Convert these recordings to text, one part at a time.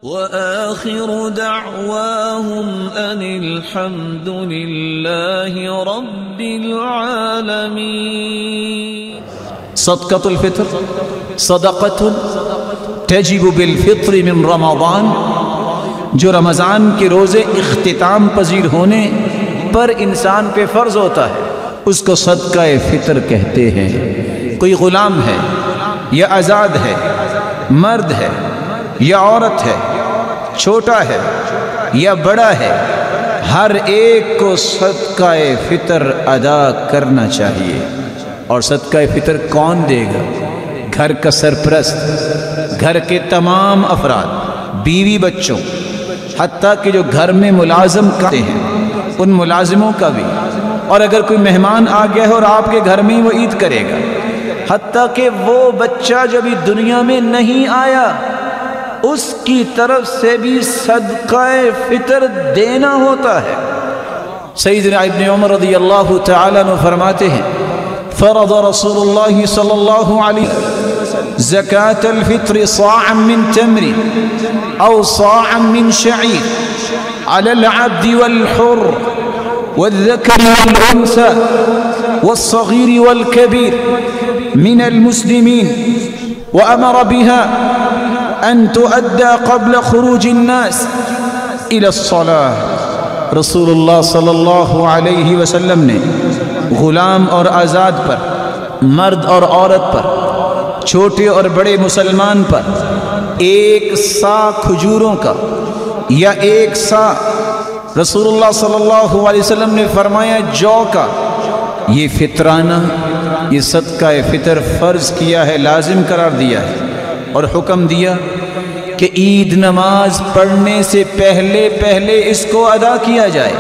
وآخر دعواهم أن الحمد لله رب العالمين. صدقة الفطر صدقة تجب بالفطر من رمضان، جو رمضان کے روزے اختتام پذیر ہونے پر انسان پہ فرض ہوتا ہے اس کو صدقہ فطر کہتے ہیں۔ کوئی غلام ہے یا آزاد ہے، مرد ہے یا عورت ہے، چھوٹا ہے یا بڑا ہے، ہر ایک کو صدقہ فطر ادا کرنا چاہیے۔ اور صدقہ فطر کون دے گا؟ گھر کا سرپرست، گھر کے تمام افراد، بیوی بچوں، حتیٰ کہ جو گھر میں ملازم کرتے ہیں ان ملازموں کا بھی، اور اگر کوئی مہمان آ گیا ہے اور آپ کے گھر میں وہ عید کرے گا، حتیٰ کہ وہ بچہ جو بھی دنیا میں نہیں آیا اس کی طرف سے بھی صدقہ فطر دینا ہوتا ہے۔ سیدنا ابن عمر رضی اللہ تعالیٰ عنہ فرماتے ہیں فرض رسول اللہ صلی اللہ علیہ وسلم زکاة الفطر صاعا من تمر او صاعا من شعیر على العبد والحر والذكر والأنثى والصغير والكبير من المسلمين، وأمر بها أن تؤدى قبل خروج الناس إلى الصلاة۔ رسول اللہ صلی اللہ علیہ وسلم نے غلام اور آزاد پر، مرد اور عورت پر، چھوٹے اور بڑے مسلمان پر ایک سا کھجوروں کا یا ایک سا، رسول اللہ صلی اللہ علیہ وسلم نے فرمایا جو کا، یہ فطرانہ، یہ صدقہ فطر فرض کیا ہے، لازم قرار دیا ہے، اور حکم دیا کہ عید نماز پڑھنے سے پہلے پہلے اس کو ادا کیا جائے۔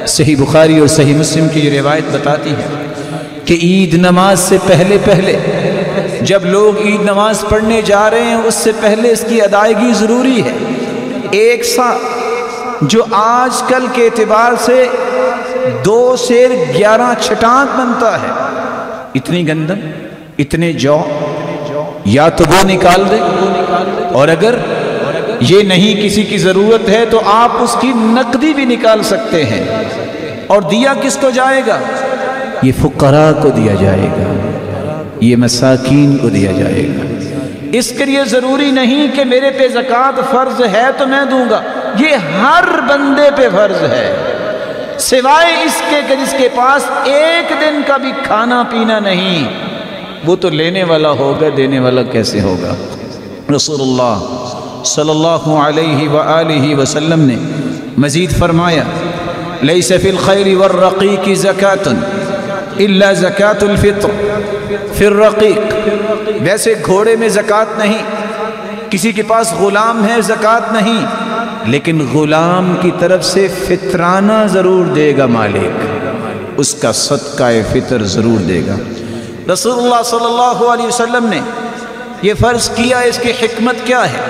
صحیح بخاری اور صحیح مسلم کی یہ روایت بتاتی ہے کہ عید نماز سے پہلے پہلے جب لوگ عید نماز پڑھنے جا رہے ہیں اس سے پہلے اس کی ادائیگی ضروری ہے۔ ایک سا جو آج کل کے اعتبار سے 2 سیر 11 چھٹانک بنتا ہے، اتنی گندم، اتنے جو، یا تو وہ نکال دیں، اور اگر یہ نہیں کسی کی ضرورت ہے تو آپ اس کی نقدی بھی نکال سکتے ہیں۔ اور دیا کس کو جائے گا؟ یہ فقراء کو دیا جائے گا، یہ مساکین کو دیا جائے گا۔ اس کے لیے ضروری نہیں کہ میرے پہ زکوٰۃ فرض ہے تو میں دوں گا، یہ ہر بندے پہ فرض ہے، سوائے اس کے کہ جس کے پاس ایک دن کا بھی کھانا پینا نہیں، وہ تو لینے والا ہوگا، دینے والا کیسے ہوگا؟ رسول اللہ صلی اللہ علیہ وآلہ وسلم نے مزید فرمایا لیس فی الخیل والرقیق زکاة الا زکاة الفطر فی الرقیق۔ ویسے گھوڑے میں زکوٰۃ نہیں، کسی کے پاس غلام ہے زکوٰۃ نہیں، لیکن غلام کی طرف سے فطرانہ ضرور دے گا مالک، اس کا صدقہ فطر ضرور دے گا۔ رسول اللہ صلی اللہ علیہ وسلم نے یہ فرض کیا، اس کی حکمت کیا ہے؟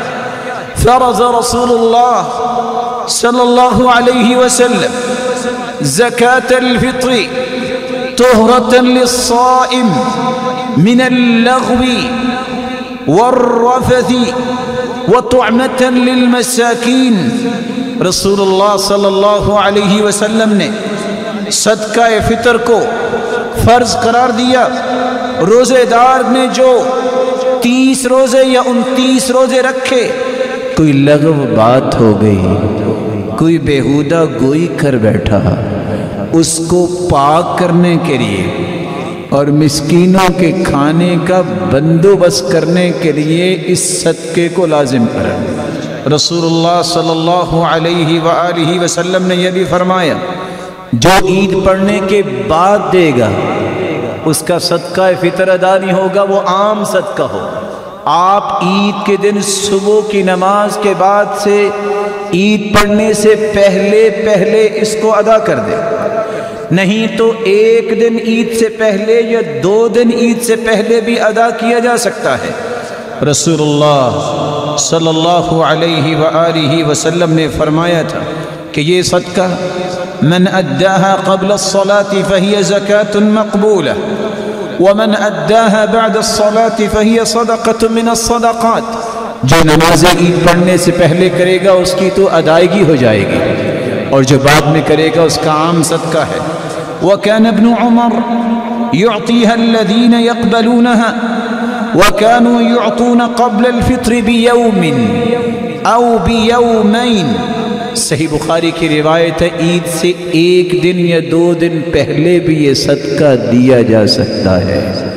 فرض رسول اللہ صلی اللہ علیہ وسلم زکاة الفطر طہرة للصائم من اللغو والرفث وطعمة للمساکین۔ رسول اللہ صلی اللہ علیہ وسلم نے صدقہ فطر کو فرض قرار دیا۔ روزے دار نے جو 30 روزے یا 29 روزے رکھے، کوئی لغو بات ہو گئی، کوئی بیہودہ گوئی کر بیٹھا، اس کو پاک کرنے کے لیے اور مسکینوں کے کھانے کا بندوبست کرنے کے لیے اس صدقے کو لازم کریں۔ رسول اللہ صلی اللہ علیہ وآلہ وسلم نے یہ بھی فرمایا جو عید پڑھنے کے بعد دے گا اس کا صدقہ فطر ادا نہیں ہوگا، وہ عام صدقہ ہو۔ آپ عید کے دن صبح کی نماز کے بعد سے عید پڑھنے سے پہلے پہلے اس کو ادا کر دیں، نہیں تو 1 دن عید سے پہلے یا 2 دن عید سے پہلے بھی ادا کیا جا سکتا ہے۔ رسول اللہ صلی اللہ علیہ وآلہ وسلم نے فرمایا تھا کہ یہ صدقہ من اداها قبل الصلاة فهي زکاة مقبولة ومن اداها بعد الصلاة فهي صدقة من الصدقات جو نماز عید پڑھنے سے پہلے کرے گا اس کی تو ادائیگی ہو جائے گی، اور جو بعد میں کرے گا اس کا عام صدقہ ہے۔ وَكَانَ ابْنُ عُمَرَ يُعْطِيهَا الَّذِينَ يَقْبَلُونَهَا وَكَانُوا يُعْطُونَ قَبْلَ الْفِطْرِ بِيَوْمٍ أَوْ بِيَوْمَيْنِ۔ صحیح بخاری کی روایت ہے، عید سے ایک دن یا 2 دن پہلے بھی یہ صدقہ دیا جا سکتا ہے۔